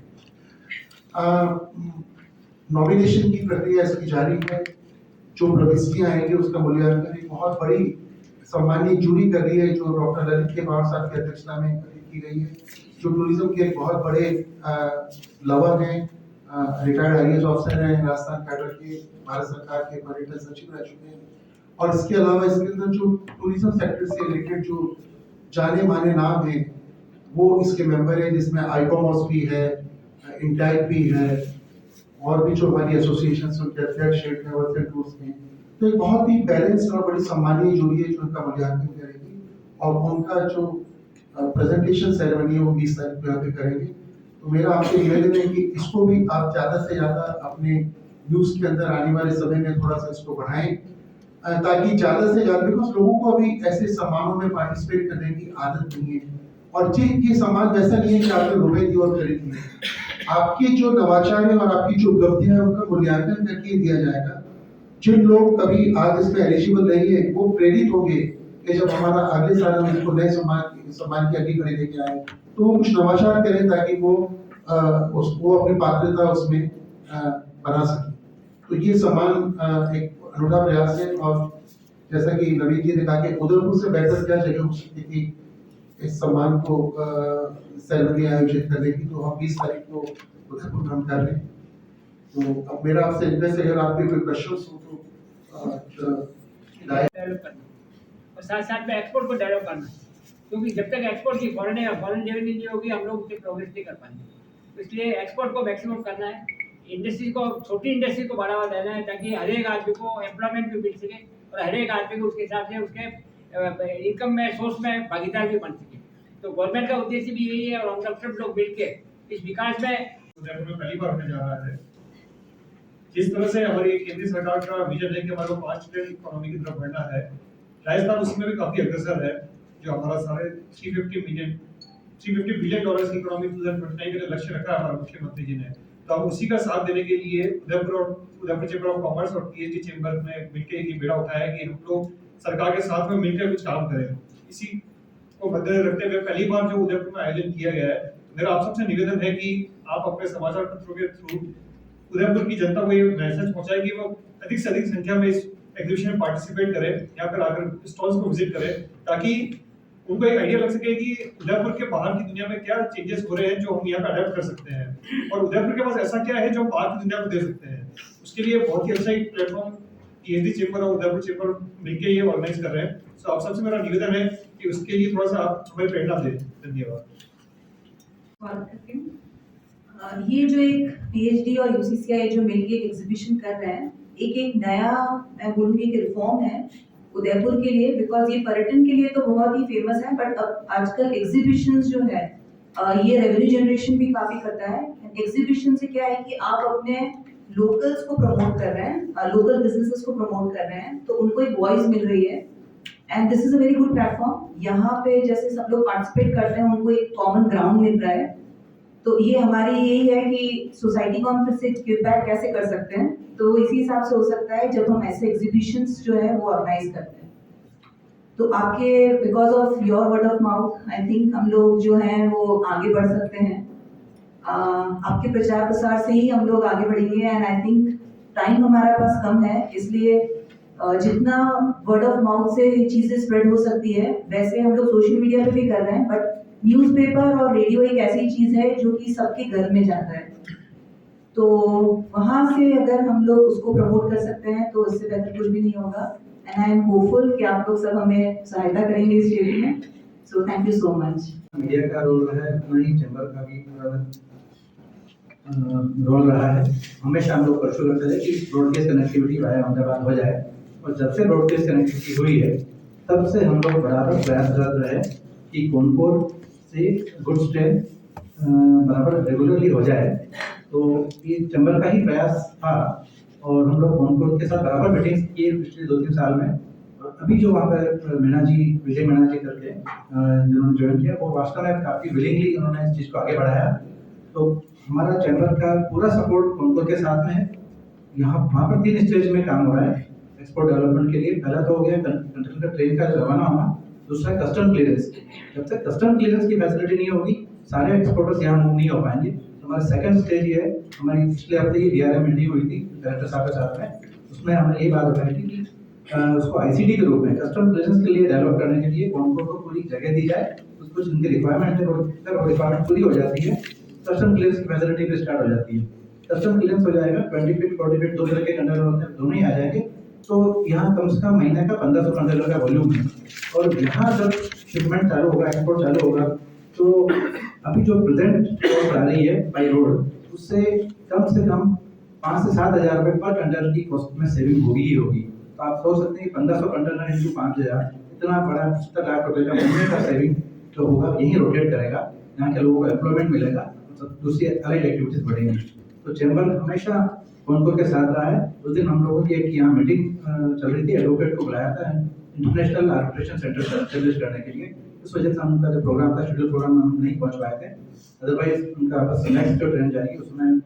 नॉमिनेशन की प्रक्रिया इसकी जारी है। जो प्रविष्टियां आएंगी उसका मूल्यांकन एक बहुत बड़ी सम्मानित जूरी कर रही है जो डॉक्टर ललित के पवार साहब की अध्यक्षता में की गई है, जो टूरिज्म के एक बहुत बड़े लवर हैं, रिटायर्ड आईएएस ऑफिसर हैं, राजस्थान कैडर के, भारत सरकार के पर्यटन सचिव रह चुके हैं। और इसके अलावा इसके अंदर जो टूरिज्म सेक्टर से रिलेटेड जो जाने माने नाम हैं वो इसके मेंबर हैं, जिसमें आइकोमॉस भी है, इंटैक भी है, और भी जो हमारी एसोसिएशन उनके अध्यक्ष हैं, ट्रैवल्स एंड टूर्स में। तो एक बहुत ही बैलेंस्ड और बड़ी सम्मानीय जूरी है जो उनका मूल्यांकन करेगी और उनका जो प्रेजेंटेशन सेरेमनी है वो 20 तारीख को यहाँ पे करेंगे। तो मेरा आपसे निवेदन है कि इसको भी आप ज़्यादा से ज़्यादा अपने न्यूज़ के अंदर आने वाले समय में थोड़ा सा इसको बढ़ाएं, ताकि ज़्यादा से ज़्यादा, बिकॉज लोगों को अभी ऐसे सम्मानों में पार्टिसिपेट करने की आदत नहीं है। और जी, ये सम्मान वैसा नहीं है कि आपने रुपए दी और खरीद लिए। आपके जो नवाचार है और आपकी जो उपलब्धियां हैं उनका मूल्यांकन करके दिया जाएगा। जिन लोग कभी आज इसमें एलिजिबल नहीं है वो प्रेरित होंगे कि जब हमारा अगले साल हम इसको नए सम्मान की अगली घड़ी लेके आए तो वो कुछ नवाचार करें ताकि वो अपनी पात्रता उसमें बना सके। तो ये सम्मान एक अनूठा प्रयास है और जैसा कि नवीन जी ने कहा कि उदयपुर से बेहतर क्या जगह हो सकती थी इस सम्मान को सेरेमनी आयोजित करने की, तो हम 20 तारीख को उदयपुर में हम कर रहे हैं। तो अब मेरा आपसे इनमें से अगर आपके कोई क्वेश्चन हो तो डेवलप करना और साथ साथ में एक्सपोर्ट को डेवलप करना, क्योंकि जब तक एक्सपोर्ट की फॉरेन रेवेन्यू नहीं होगी हम लोग उसे प्रोग्रेस नहीं कर पाएंगे। तो इसलिए एक्सपोर्ट को मैक्सिमम करना है, इंडस्ट्री को, छोटी इंडस्ट्री को बढ़ावा देना है ताकि हर एक आदमी को एम्प्लॉयमेंट भी मिल सके और हर एक आदमी को उसके हिसाब से उसके इनकम में सोर्स में भागीदार भी बन सके। तो गवर्नमेंट का उद्देश्य भी यही है और हम सब लोग मिलकर इस विकास में उदयपुर में पहली बार होने जा रहा है। जिस तरह से हमारी केंद्र सरकार का विजन है कि हमारे को 5 ट्रिलियन इकोनॉमी की तरफ बढ़ना है, राजस्थान उसमें भी काफी अग्रसर है। जो हमारा साढ़े 350 बिलियन डॉलर की इकोनॉमी 2029 के लिए लक्ष्य रखा है हमारा मुख्यमंत्री जी ने। तो हम उसी का साथ देने के लिए उदयपुर चैम्बर ऑफ कॉमर्स और पीएचडी चैम्बर में मिलकर ये बेड़ा उठाया है कि हम लोग सरकार के साथ में मिलकर कुछ काम करें। इसी को मद्देनजर रखते हुए पहली बार जो उदयपुर में आयोजन किया गया है, मेरा आप सबसे निवेदन है कि आप अपने समाचार पत्रों के थ्रू उदयपुर की जनता को ये मैसेज पहुंचाए कि वो अधिक से अधिक संख्या में इस एग्जीबिशन में पार्टिसिपेट करें, यहाँ पर आकर स्टॉल्स को विजिट करें, ताकि उनको एक आइडिया लग सके कि उदयपुर के बाहर की दुनिया में क्या चेंजेस हो रहे हैं जो हम यहाँ पे अडेप्ट कर सकते हैं और उदयपुर के पास ऐसा क्या है जो हम बाहर की दुनिया को दे सकते हैं। उसके लिए बहुत ही अच्छा एक प्लेटफॉर्म पीएचडी चैम्बर और उदयपुर चैम्बर मिलकर ये ऑर्गेनाइज कर रहे हैं। तो आप सबसे मेरा निवेदन है कि उसके लिए थोड़ा सा आप हमें प्रेरणा दें। धन्यवाद। ये जो एक पीएचडी और यूसीसीआई जो मिलके एक एग्जीबिशन कर रहे हैं, एक नया मैं बोलूँगी कि रिफॉर्म है उदयपुर के लिए, बिकॉज ये पर्यटन के लिए तो बहुत ही फेमस है, बट अब आजकल एग्जीबिशंस जो है ये रेवेन्यू जनरेशन भी काफी करता है। एग्जीबिशन से क्या है कि आप अपने लोकल्स को प्रमोट कर रहे हैं, लोकल बिजनेसेस को प्रमोट कर रहे हैं, तो उनको एक वॉइस मिल रही है and this is a very good platform. यहाँ पे जैसे सब लोग पार्टिसिपेट करते हैं उनको एक कॉमन ग्राउंड मिल रहा है, तो ये हमारी यही है कि सोसाइटी को हम फिर से गिव बैक कैसे कर सकते हैं, तो इसी हिसाब से हो सकता है जब हम ऐसे एग्जीबिशंस जो है वो ऑर्गेनाइज करते हैं। तो आपके because of your word of mouth I think हम लोग जो हैं वो आगे बढ़ सकते हैं। आपके प्रचार प्रसार से ही हम लोग आगे बढ़ेंगे एंड आई थिंक टाइम हमारे पास कम है, इसलिए जितना वर्ड ऑफ माउथ से चीज़ें स्प्रेड हो सकती है वैसे हम लोग सोशल मीडिया पे भी कर रहे हैं, बट न्यूज़पेपर और रेडियो एक ऐसी चीज़ है जो कि सबके घर में जाता है, तो वहाँ से अगर हम लोग उसको प्रमोट कर सकते हैं तो इससे बेहतर कुछ भी नहीं होगा। एंड आई एम होपफुल कि आप लोग सब हमें सहायता करेंगे इस चीज़ में, so thank you so much. Media का रोल रहा है, उतना ही चैम्बर का भी रोल रहा है। हमेशा हम लोग परसू करते थे कि ब्रॉडकास्ट कनेक्टिविटी वाया अहमदाबाद हो जाए, और जब से ब्रॉडकास्ट कनेक्टिविटी हुई है तब से हम लोग बराबर प्रयासरत रहे कि कानपुर से गुड्स ट्रेन बराबर रेगुलरली हो जाए। तो ये चैम्बर का ही प्रयास था और हम लोग कानपुर के साथ बराबर मीटिंग्स किए पिछले 2-3 साल में। और अभी जो वहाँ पर विजय मीणा जी करके जिन्होंने ज्वाइन किया, वो वास्तव में काफ़ी विलिंगली उन्होंने इस चीज़ को आगे बढ़ाया। तो हमारा चैम्बर का पूरा सपोर्ट कानपुर के साथ में है। यहाँ वहाँ पर 3 स्टेज में काम हो रहा है एक्सपोर्ट डेवलपमेंट के लिए। पहला तो हो गया कंटेनर ट्रेन का रवाना होना, दूसरा कस्टम क्लियरेंस। जब तक कस्टम क्लियरेंस की फैसिलिटी नहीं होगी सारे एक्सपोर्टर्स यहाँ मूव नहीं हो पाएंगे। हमारा सेकंड स्टेज ये है, हमारी पिछले हफ्ते की डीआरएम मीटिंग हुई थी डायरेक्टर साहब के साथ में, उसमें हमने ये बात बताई थी कि उसको आईसीडी के रूप में कस्टम क्लियरेंस के लिए डेवलप करने के लिए कानपुर को पूरी जगह दी जाए। कुछ उनकी रिक्वायरमेंट है, अगर वो रिक्वायरमेंट पूरी हो जाती है कस्टम क्लियरेंस की फैसिलिटी भी स्टार्ट हो जाती है। कस्टम क्लियरेंस हो जाएगा, 20 फीट 40 फीट 2 तरह के कंटेनर होते हैं, दोनों ही आ जाएंगे। तो यहाँ कम से कम महीने का 1500 कंटेनर का वॉल्यूम है, और यहाँ जब शिपमेंट चालू होगा, एक्सपोर्ट चालू होगा, तो अभी जो प्रेजेंट कॉस्ट आ रही है बाई रोड, उससे कम 5 से 7 हज़ार रुपये पर कंटेनर की कॉस्ट में सेविंग होगी ही होगी। तो आप सोच सकते हैं 1500 कंटेनर इंटू 5000, इतना बड़ा 75 लाख रुपये का महीने का सेविंग जो होगा यही रोटेट करेगा, यहाँ के लोगों को एम्प्लॉयमेंट मिलेगा, मतलब दूसरी अलग एक्टिविटीज बढ़ेंगी। तो चैम्बर हमेशा कानपुर के साथ रहा है। उस दिन हम लोगों की एक यहाँ मीटिंग चल रही थी, एडवोकेट को बुलाया था इंटरनेशनल आर्बिट्रेशन सेंटर एस्टेब्लिश करने के लिए। इस वजह से उनका जो प्रोग्राम था, शेड्यूल प्रोग्राम, हम नहीं पहुँच पाए थे। अदरवाइज उनका बस नेक्स्ट जो ट्रेन जाएगी उसमें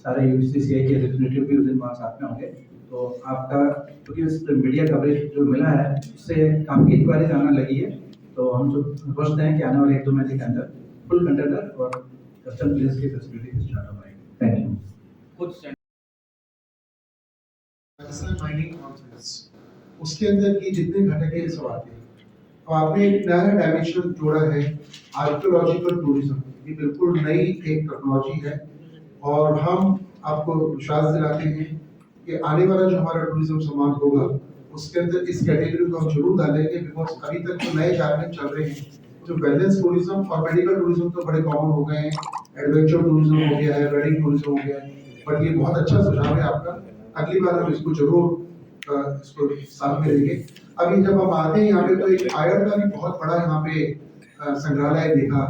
सारे यूसीसीआई के रिप्रेजेंटेटिव भी उस दिन वहाँ साथ में होंगे। तो आपका क्योंकि उस मीडिया कवरेज जो मिला है उससे काफ़ी इंक्वायरी आना लगी है, तो हम जो समझते हैं कि आने वाले 1-2 महीने के अंदर फुल कंटेनर और कस्टम क्लियरेंस की फैसिलिटी स्टार्ट हो पाएगी। Thank you. National Mining Conference उसके अंदर ये जितने घटक है सब आते हैं। तो आपने एक नया डायमेंशन जोड़ा है, आर्कियोलॉजिकल टूरिज्म। ये बिल्कुल नई एक टेक्नोलॉजी है और हम आपको विश्वास दिलाते हैं कि आने वाला जो हमारा टूरिज्म सम्मान होगा उसके अंदर इस कैटेगरी को हम जरूर डालेंगे, बिकॉज अभी तक जो नए गारमेंट चल रहे हैं, जो वेलनेस टूरिज्म और मेडिकल टूरिज्म तो बड़े कॉमन हो गए हैं, एडवेंचर टूरिज्म हो गया है, वेडिंग टूरिज्म हो गया है, बट ये बहुत अच्छा सुझाव है आपका। अगली बार हम इसको जरूर इसको साथ में लेंगे। अभी जब हम आते हैं यहाँ पे तो एक आयरन का भी बहुत बड़ा यहाँ पे संग्रहालय देखा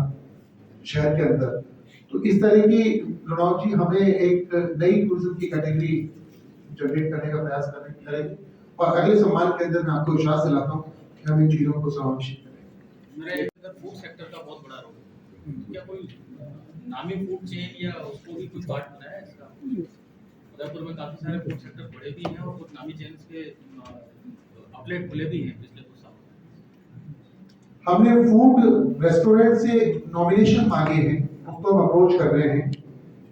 शहर के अंदर। तो इस तरह की प्रणव जी हमें एक नई टूरिज्म की कैटेगरी जनरेट करने का प्रयास करेंगे और अगले सम्मान के अंदर मैं आपको विश्वास दिलाता हूँ कि हम इन चीजों को समावेशित करेंगे। मेरा इधर फूड सेक्टर का बहुत बड़ा रोल है। क्या कोई नामी फूड चेन या उसको भी कुछ पार्ट बनाया है इसका? उदयपुर में काफी सारे फूड सेक्टर बड़े भी हैं और कुछ नामी चेन्स के आउटलेट खुले भी हैं पिछले कुछ सालों। हमने फूड रेस्टोरेंट से नॉमिनेशन मांगे हैं, उनको हम अप्रोच कर रहे हैं,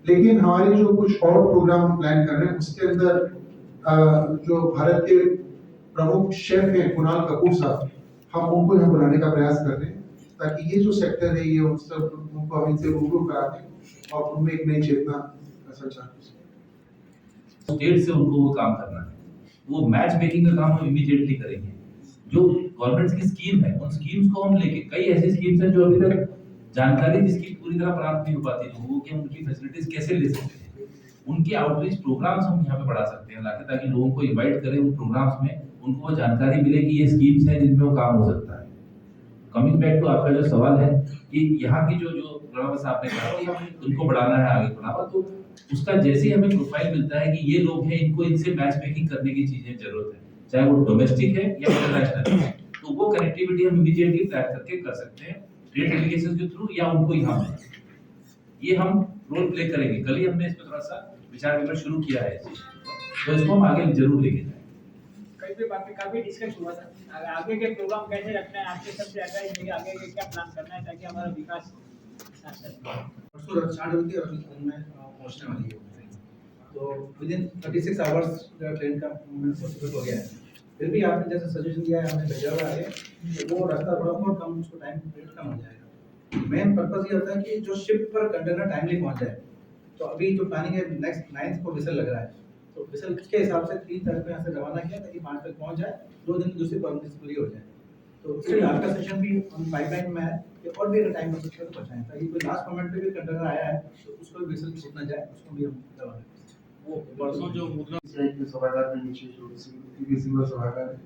लेकिन हमारे जो कुछ और प्रोग्राम हम प्लान कर रहे हैं उसके अंदर जो भारत के प्रमुख शेफ हैं कुणाल कपूर साहब, हम उनको यहाँ बुलाने का प्रयास कर रहे हैं ताकि ये जो सेक्टर है ये उनको हम इनसे रूबरू कराते हैं और उनमें एक नई चेतना का संचार हो सके। स्टेट से उनको वो काम करना है, वो मैच मेकिंग का काम हम इमीडिएटली करेंगे। जो गवर्नमेंट की स्कीम है उन स्कीम्स को हम लेके, कई ऐसी स्कीम्स हैं जो अभी तक जानकारी जिसकी पूरी तरह प्राप्त नहीं हो पाती लोगों को, उनकी फैसिलिटीज कैसे ले सकते हैं, उनके आउटरीच प्रोग्राम्स हम यहाँ पे बढ़ा सकते हैं लाके, ताकि लोगों को इनवाइट करें उन प्रोग्राम्स में, उनको वो जानकारी मिले कि ये स्कीम्स हैं जिनमें वो काम हो सकता है। कमिंग बैक टू आपका जो सवाल है कि यहाँ की जो प्रणव साहब ने कहा कि उनको बढ़ाना है आगे बढ़ावा, तो उसका जैसे हमें प्रोफाइल मिलता है कि ये लोग हैं, इनको इनसे मैच मेकिंग करने की चीजें जरूरत है, चाहे वो डोमेस्टिक है या इंटरनेशनल है, तो वो कनेक्टिविटी हम इमीडिएटली ट्रैक करके कर सकते हैं ट्रेड डेलीगेशन के थ्रू या उनको यहाँ ये हम रोल प्ले करेंगे। कल ही हमने इस पर थोड़ा सा विचार विमर्श शुरू किया है, तो इसको हम आगे जरूर लेके जाएंगे। कई पे बात पे काफी डिस्कस हुआ था, आगे के प्रोग्राम कैसे रखना है, आपके सबसे एडवाइस आगे के क्या प्लान करना है ताकि हमारा विकास परसों स्टार्ट हुई थी और में पहुंचने वाली है, तो विदिन 36 आवर्स ट्रेन का पॉसिबल हो गया है। फिर भी आपने जैसे सजेशन दिया है, हमने भेजा हुआ है, तो वो रास्ता थोड़ा बहुत कम, उसको टाइम पीरियड कम हो जाएगा। मेन पर्पस ये होता है कि जो शिप पर कंटेनर टाइमली पहुंच जाए। तो अभी जो प्लानिंग है, नेक्स्ट 9th को विसल लग रहा है, तो विसल के हिसाब से 3 तारीख को यहाँ से रवाना किया ताकि 5 तक पहुंच जाए, 2 दिन दूसरी फॉर्मेलिटीज पूरी हो जाए। तो इसलिए आपका सेशन भी हम पाइपलाइन में है कि और भी अगर टाइम हो सकता है तो बचाएं, ताकि कोई लास्ट मोमेंट पे भी कंटेनर आया है तो उसको भी विसल छूट ना जाए, उसको भी हम रवाना करें। वो परसों जो मुद्रा के सभागार में नीचे जो सिंगल सभागार है,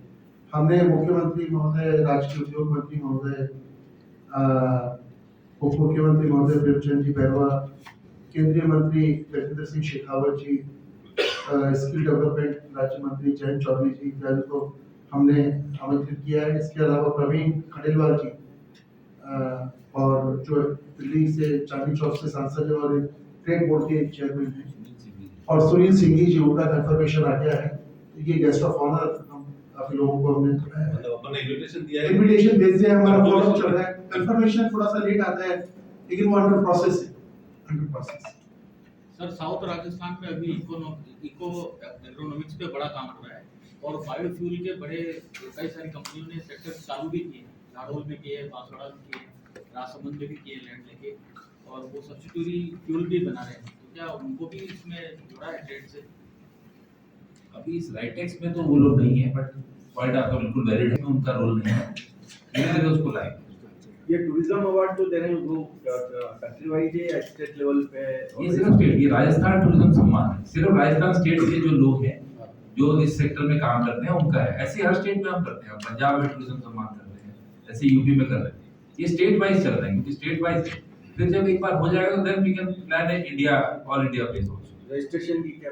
हमने मुख्यमंत्री महोदय, राज्य के उद्योग मंत्री महोदय, उप मुख्यमंत्री महोदय प्रेमचंद जी बैरवा, केंद्रीय मंत्री गजेंद्र सिंह शेखावत जी, स्किल डेवलपमेंट राज्य मंत्री जयंत चौधरी जी इत्यादि को हमने आमंत्रित किया है। इसके अलावा प्रवीण खंडेलवाल जी और जो दिल्ली से चांदनी चौक से सांसद है और ट्रेड बोर्ड के चेयरमैन हैं, और सुनील सिंह जी, उनका कंफर्मेशन आ गया है। ये गेस्ट ऑफ ऑनर हम आप लोगों को हमने अपने इनविटेशन दिया है, इनविटेशन भेज दिया है, हमारा फॉलो चल रहा है। कंफर्मेशन थोड़ा सा लेट आता है लेकिन वो अंडर प्रोसेस है, under process. Sir south Rajasthan में अभी इको एग्रोनॉमिक्स पे बड़ा काम हो रहा है और बायोफ्यूल के बड़े कई सारी कंपनियों ने सेक्टर चालू भी किए, झाड़ोल में किए, बांसवाड़ा में किए, राजसमंद में भी किए लैंड लेके, और वो सब्स्टिट्यूटरी फ्यूल भी बना रहे हैं। तो क्या उनको भी इसमें जोड़ा है ट्रेड से? अभी इस राइटेक्स में तो वो लोग नहीं है, बट पॉइंट आपका बिल्कुल वैलिड है, उनका रोल नहीं है, धीरे-धीरे उसको लाएंगे। ये टूरिज्म अवार्ड तो दे रहे हैं वो कंट्री वाइज है या स्टेट लेवल पे? ये सिर्फ स्टेट, ये राजस्थान टूरिज्म सम्मान है, सिर्फ राजस्थान स्टेट के जो लोग हैं जो इस सेक्टर में काम करते हैं उनका है। ऐसे हर स्टेट में हम करते हैं, पंजाब में टूरिज्म सम्मान कर रहे हैं, ऐसे यूपी में कर रहे हैं, ये स्टेट वाइज चल रहे हैं, क्योंकि स्टेट वाइज फिर जब एक बार हो जाएगा तो देन वी कैन प्लान है India, all India base also. Registration की क्या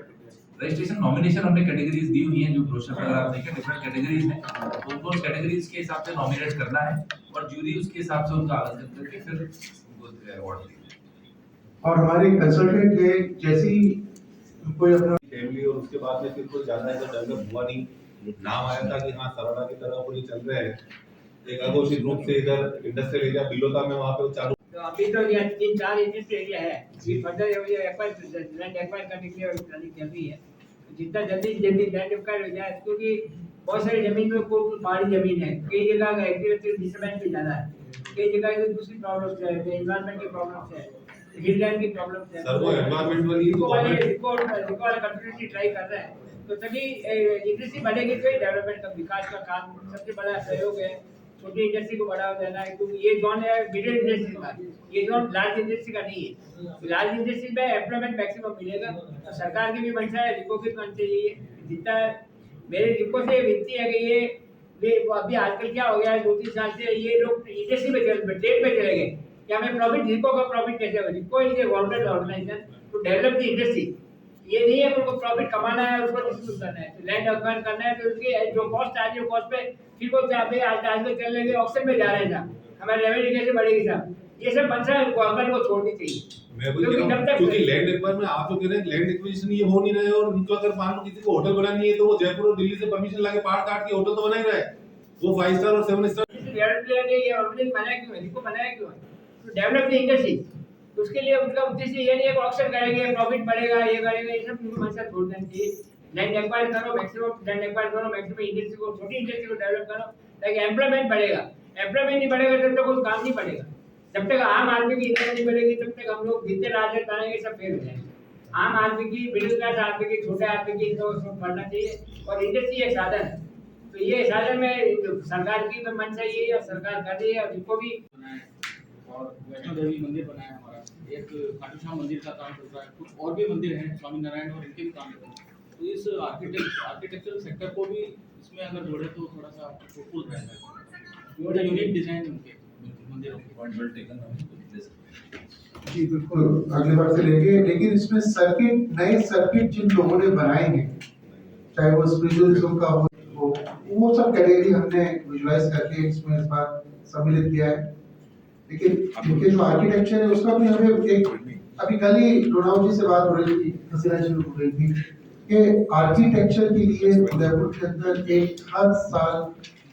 रजिस्ट्रेशन नॉमिनेशन हमने कैटेगरीज दी हुई हैं, जो ब्रोशर पर आप देखें डिफरेंट कैटेगरीज हैं, तो उनको उस कैटेगरीज के हिसाब से नॉमिनेट करना है और जूरी उसके हिसाब से उनका आवेदन करके फिर उनको अवार्ड देंगे। और हमारे कंसल्टेंट है, जैसे ही कोई अपना फैमिली और उसके बाद में फिर कुछ ज्यादा ऐसा डेवलप हुआ नहीं, नाम आया था कि हाँ सराड़ा की तरह पूरी चल रहे हैं, एक अघोषित रूप से इधर इंडस्ट्रियल एरिया बिलोता में वहाँ पे चालू। तो अभी तो ये 3-4 इंडस्ट्रियल एरिया है, ये फर्दर ये लैंड एक्वायर करने के लिए प्लानिंग चल रही है। जितना जल्दी लैंड एक्वायर हो जाए, क्योंकि बहुत सारी जमीन में कोई पहाड़ी जमीन है, कई जगह का एग्रीकल्चर डिस्टर्बेंस भी ज़्यादा है, कई जगह की दूसरी प्रॉब्लम्स है, एनवायरनमेंट की प्रॉब्लम्स है, हिललैंड की प्रॉब्लम्स है। सर वो एनवायरमेंट वाली तो रिकॉर्ड कंटिन्यूसली ट्राई कर रहे हैं, तो तभी इंडस्ट्री बढ़ेगी तो डेवलपमेंट का विकास का काम सबसे बड़ा सहयोग है। छोटी इंडस्ट्री को बढ़ावा देना है, क्योंकि ये जोन है मिडिल इंडस्ट्री का, ये जोन लार्ज इंडस्ट्री का नहीं है। लार्ज इंडस्ट्री में एम्प्लॉयमेंट मैक्सिमम मिलेगा। तो सरकार की भी मंशा है, रिको की मंशा यही है, जितना मेरे रिको से विनती है कि ये अभी आजकल क्या हो गया है, 2-3 साल से ये लोग इंडस्ट्री में ट्रेड में चले गए कि हमें प्रॉफिट, रिको का प्रॉफिट कैसे होगा। RIICO is a government organisation to develop the industry. ये नहीं है कि उनको प्रॉफिट कमाना है, उसको डिस्ट्रीब्यूट करना है, तो लैंड एक्वायर करना है, तो उसकी जो कॉस्ट आ रही है कॉस्ट पे फिर वो चाहे पे आज चल लेंगे, ऑक्शन में जा रहे हैं साहब, हमारी रेवेन्यू कैसे बढ़ेगी साहब। ये सब मंशा गवर्नमेंट को छोड़नी चाहिए। मैं भी कह रहा हूं, क्योंकि लैंड एक्वायर में आप तो कह रहे हैं लैंड एक्विजिशन ये हो नहीं रहा है, और उनको अगर मान लो किसी को होटल बनानी है तो वो जयपुर और दिल्ली से परमिशन लाके पहाड़ काट के होटल तो बना ही रहा है, वो 5 स्टार और 7 स्टार ये ऑर्गेनाइज बनाया क्यों है, इसको बनाया क्यों है, तो डेवलप द इंडस्ट्री। तो उसके लिए उनका उद्देश्य ये नहीं है कि ऑक्शन करेंगे, प्रॉफिट बढ़ेगा, ये करेंगे, ये सब उनको मंशा छोड़ देनी चाहिए। लैंड एक्वायर करो, मैक्सिमम लैंड एक्वायर करो, मैक्सिमम इंडस्ट्री को, छोटी इंडस्ट्री को डेवलप करो, ताकि एम्प्लॉयमेंट बढ़ेगा। एम्प्लॉयमेंट नहीं बढ़ेगा तब तक कोई काम नहीं बढ़ेगा। जब तक आम आदमी की इनकम नहीं बढ़ेगी तब तक हम लोग जितने राजनीति बनाएंगे सब फेल हो जाएंगे। आम आदमी की, मिडिल क्लास आदमी की, छोटे आदमी की इनकम बढ़ना चाहिए, और इंडस्ट्री एक साधन है। तो ये साधन में सरकार की मंशा ये है, सरकार कर रही है, और इनको भी और वैष्णो देवी मंदिर बनाया है हमारा, एक खाटू श्याम मंदिर का काम चल रहा है, कुछ और भी मंदिर हैं स्वामी नारायण और इनके भी काम चल रहे हैं। तो इस आर्किटेक्चरल सेक्टर को भी इसमें अगर जोड़े तो थोड़ा सा फ्रूटफुल रहेगा। और यूनिक डिजाइन उनके मंदिरों के। जी बिल्कुल, अगले बार से लेंगे, लेकिन इसमें सर्किट, नए सर्किट जिन लोगों ने बनाए हैं, चाहे वो स्पिरिचुअलिज्म का हो, वो सब कैटेगरी हमने विजुलाइज करके इसमें इस बार सम्मिलित किया है। लेकिन इनके जो आर्किटेक्चर है उसका भी हमें एक, अभी कल ही लोनाव जी से बात हो रही थी, हसीना जी हो रही थी कि आर्किटेक्चर के लिए उदयपुर के अंदर एक हर साल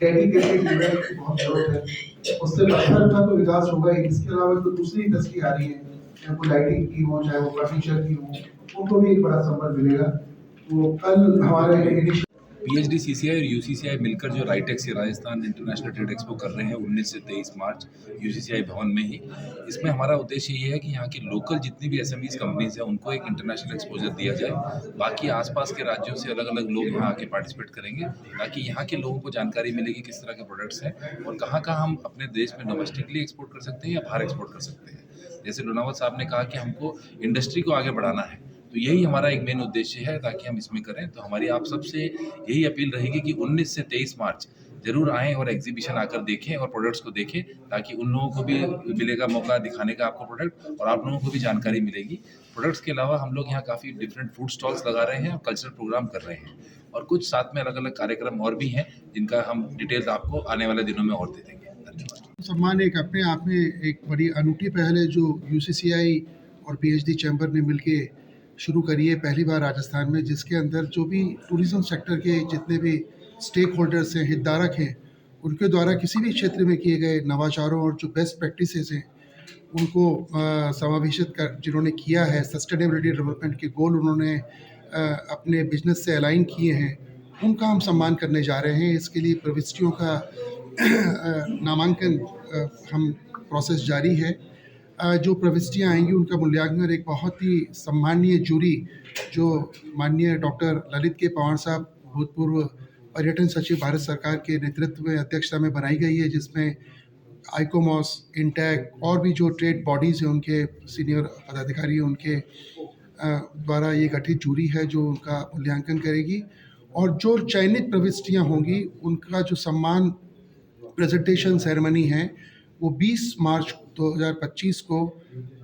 डेडिकेटेड इवेंट की बहुत जरूरत है। उससे पत्थर का तो विकास होगा ही, इसके अलावा जो दूसरी इंडस्ट्री आ रही है, चाहे वो लाइटिंग की हो, चाहे वो फर्नीचर की हो, उनको भी एक बड़ा संबल मिलेगा। तो कल हमारे पीएचडी सीसीआई और यूसीसीआई मिलकर जो राइटेक्स राजस्थान इंटरनेशनल ट्रेड एक्सपो कर रहे हैं 19 से 23 मार्च यूसीसीआई भवन में ही, इसमें हमारा उद्देश्य ये है कि यहाँ की लोकल जितनी भी एसएमईज कंपनीज हैं उनको एक इंटरनेशनल एक्सपोजर दिया जाए। बाकी आसपास के राज्यों से अलग अलग लोग यहाँ आके पार्टिसिपेट करेंगे, ताकि यहाँ के लोगों को जानकारी मिलेगी किस तरह के प्रोडक्ट्स हैं और कहाँ कहाँ हम अपने देश में डोमेस्टिकली एक्सपोर्ट कर सकते हैं या बाहर एक्सपोर्ट कर सकते हैं। जैसे लोनावत साहब ने कहा कि हमको इंडस्ट्री को आगे बढ़ाना है, तो यही हमारा एक मेन उद्देश्य है ताकि हम इसमें करें। तो हमारी आप सबसे यही अपील रहेगी कि 19 से 23 मार्च जरूर आएँ और एग्जीबिशन आकर देखें और प्रोडक्ट्स को देखें, ताकि उन लोगों को भी मिलेगा मौका दिखाने का आपको प्रोडक्ट, और आप लोगों को भी जानकारी मिलेगी। प्रोडक्ट्स के अलावा हम लोग यहाँ काफ़ी डिफरेंट फूड स्टॉल्स लगा रहे हैं और कल्चरल प्रोग्राम कर रहे हैं, और कुछ साथ में अलग अलग कार्यक्रम और भी हैं जिनका हम डिटेल्स आपको आने वाले दिनों में और दे देंगे। धन्यवाद। सम्मान एक अपने आप में एक बड़ी अनूठी पहल है जो यूसीसीआई और पीएचडी चैम्बर ने मिलके शुरू करी है पहली बार राजस्थान में, जिसके अंदर जो भी टूरिज्म सेक्टर के जितने भी स्टेक होल्डर्स हैं, हितधारक हैं, उनके द्वारा किसी भी क्षेत्र में किए गए नवाचारों और जो बेस्ट प्रैक्टिसेस हैं उनको समावेशित कर, जिन्होंने किया है, सस्टेनेबिलिटी डेवलपमेंट के गोल उन्होंने अपने बिजनेस से अलाइन किए हैं, उनका हम सम्मान करने जा रहे हैं। इसके लिए प्रविष्टियों का नामांकन हम प्रोसेस जारी है। जो प्रविष्टियाँ आएंगी उनका मूल्यांकन एक बहुत ही सम्मानीय जूरी जो माननीय डॉक्टर ललित के पवार साहब, भूतपूर्व पर्यटन सचिव भारत सरकार के नेतृत्व में अध्यक्षता में बनाई गई है, जिसमें आइकोमॉस, इंटैक और भी जो ट्रेड बॉडीज़ हैं उनके सीनियर पदाधिकारी हैं, उनके द्वारा ये गठित जूरी है जो उनका मूल्यांकन करेगी, और जो चयनित प्रविष्टियाँ होंगी उनका जो सम्मान प्रेजेंटेशन सेरेमनी है वो 20 मार्च 2025 को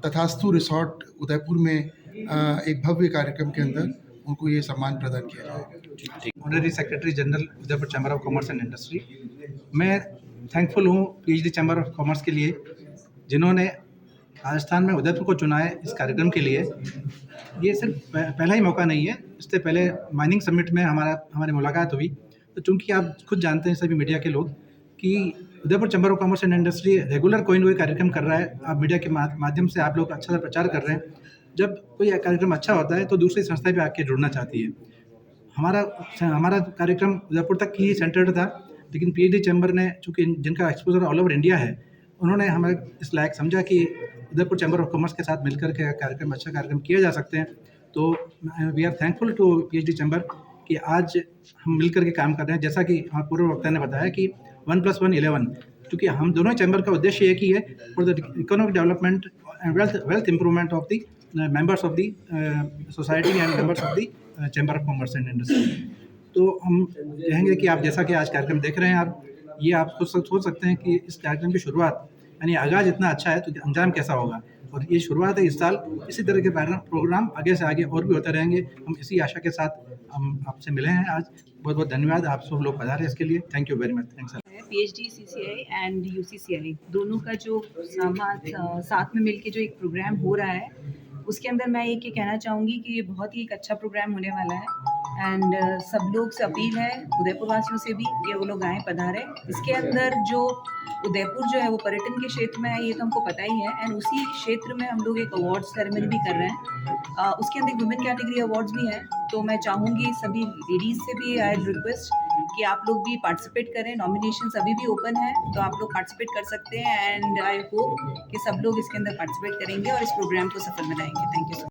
तथास्तु रिसॉर्ट उदयपुर में एक भव्य कार्यक्रम के अंदर उनको ये सम्मान प्रदान किया जाएगा। Honorary secretary general Udaipur chamber of commerce and industry, मैं थैंकफुल हूँ पीएचडी चैम्बर ऑफ कॉमर्स के लिए जिन्होंने राजस्थान में उदयपुर को चुना है इस कार्यक्रम के लिए। ये सिर्फ पहला ही मौका नहीं है, इससे पहले माइनिंग समिट में हमारी मुलाकात हुई। तो चूँकि आप खुद जानते हैं सभी मीडिया के लोग कि Udaipur chamber of commerce and industry regular कोई न कोई कार्यक्रम कर रहा है, आप मीडिया के माध्यम से आप लोग अच्छा सा प्रचार कर रहे हैं। जब कोई कार्यक्रम अच्छा होता है तो दूसरी संस्था भी आके जुड़ना चाहती है। हमारा कार्यक्रम उदयपुर तक ही सेंटर्ड था, लेकिन पीएचडी चैम्बर ने, चूँकि जिनका एक्सपोजर ऑल ओवर इंडिया है, उन्होंने हमें इस लायक समझा कि उदयपुर चैम्बर ऑफ कॉमर्स के साथ मिलकर के अच्छा कार्यक्रम किए जा सकते हैं। तो we are thankful to PHD chamber कि आज हम मिलकर के काम कर रहे हैं। जैसा कि पूर्व वक्ता ने बताया कि 1+1 11, क्योंकि हम दोनों चैम्बर का उद्देश्य एक ही है, for the economic development and wealth improvement of the members of the society and members of the chamber of commerce and industry. तो हम कहेंगे कि आप जैसा कि आज कार्यक्रम देख रहे हैं, आप खुद सोच सकते हैं कि इस कार्यक्रम की शुरुआत, यानी आगाज़ इतना अच्छा है तो अंजाम कैसा होगा। और ये शुरुआत है इस साल, इसी तरह के प्रोग्राम आगे से आगे और भी होते रहेंगे। हम इसी आशा के साथ हम आपसे मिले हैं आज। बहुत बहुत धन्यवाद, आप सब लोग पधारे इसके लिए। Thank you very much. Thanks. PhD CCI and यूसीसीआई दोनों का जो साथ में मिलके जो एक प्रोग्राम हो रहा है, उसके अंदर मैं ये कहना चाहूँगी कि ये बहुत ही एक अच्छा प्रोग्राम होने वाला है। एंड सब लोग से अपील है, उदयपुर वासियों से भी, कि वो लोग आएँ, पधारें। इसके अंदर जो उदयपुर जो है वो पर्यटन के क्षेत्र में है, ये तो हमको पता ही है। एंड उसी क्षेत्र में हम लोग एक अवार्ड सेरेमनी भी कर रहे हैं। उसके अंदर वुमेन कैटेगरी अवार्ड्स भी हैं। तो मैं चाहूँगी सभी लेडीज़ से भी आई रिक्वेस्ट कि आप लोग भी पार्टिसिपेट करें। नॉमिनेशंस अभी भी ओपन है, तो आप लोग पार्टिसिपेट कर सकते हैं। एंड आई होप कि सब लोग इसके अंदर पार्टिसिपेट करेंगे और इस प्रोग्राम को सफल बनाएंगे। Thank you.